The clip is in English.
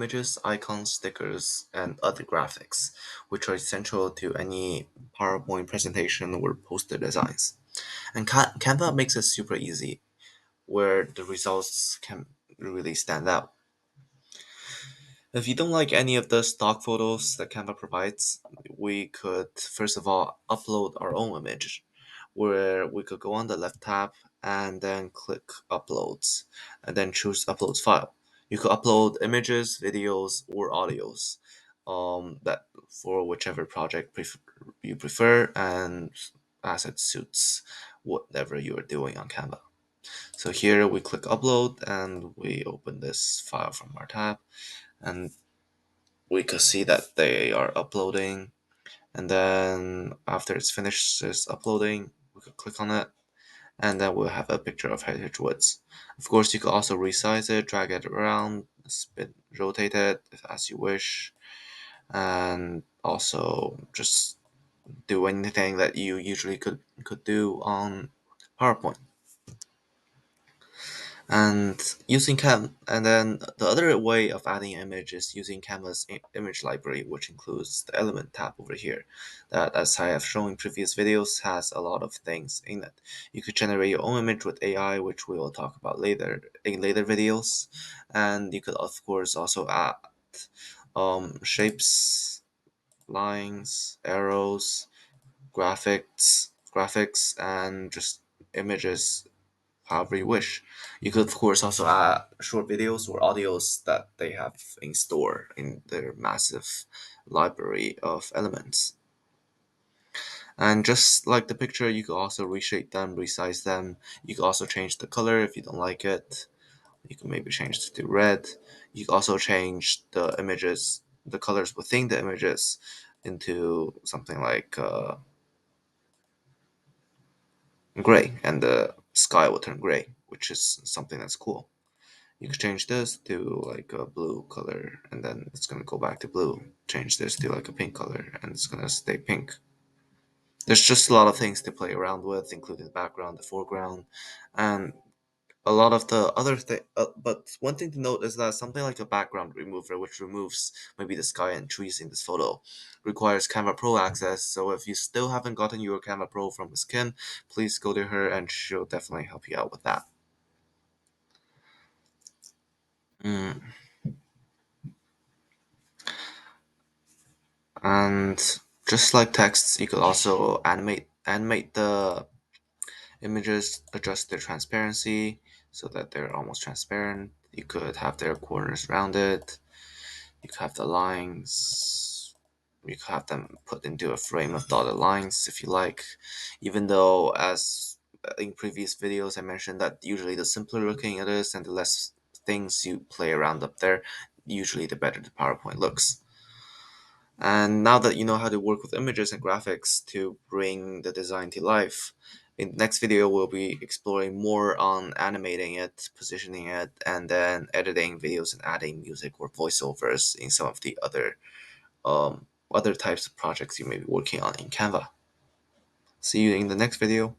images, icons, stickers, and other graphics, which are essential to any PowerPoint presentation or poster designs. And Canva makes it super easy, where the results can really stand out. If you don't like any of the stock photos that Canva provides, we could first of all upload our own image, where we could go on the left tab and then click Uploads, and then choose Uploads file. You could upload images, videos, or audios, that for whichever project you prefer, and as it suits whatever you are doing on Canva. So here we click Upload, and we open this file from our tab, and we could see that they are uploading, and then after it's finished it's uploading, we could click on it, and then we'll have a picture of Heritage Woods. Of course, you could also resize it, drag it around, spin, rotate it as you wish, and also just do anything that you usually could do on PowerPoint. And then the other way of adding image is using Canva's image library, which includes the element tab over here. That, as I have shown in previous videos, has a lot of things in it. You could generate your own image with AI, which we will talk about later in later videos. And you could of course also add shapes, lines, arrows, graphics, and just images however you wish. You could, of course, also add short videos or audios that they have in store in their massive library of elements. And just like the picture, you could also reshape them, resize them. You could also change the color if you don't like it. You can maybe change it to red. You can also change the images, the colors within the images into something like gray, and the sky will turn gray, which is something that's cool. You can change this to like a blue color, and then it's gonna go back to blue. Change this to like a pink color, and it's gonna stay pink. There's just a lot of things to play around with, including the background, the foreground, and a lot of the other thing. But one thing to note is that something like a background remover, which removes maybe the sky and trees in this photo, requires Canva Pro access. So if you still haven't gotten your Canva Pro from Ms. Kim, please go to her, and she'll definitely help you out with that. Mm. And just like texts, you could also animate the images, adjust their transparency so that they're almost transparent. You could have their corners rounded. You could have the lines. You could have them put into a frame of dotted lines if you like. Even though, as in previous videos, I mentioned that usually the simpler looking it is and the less things you play around up there, usually the better the PowerPoint looks. And now that you know how to work with images and graphics to bring the design to life, in the next video we'll be exploring more on animating it, positioning it, and then editing videos and adding music or voiceovers in some of the other types of projects you may be working on in Canva. See you in the next video.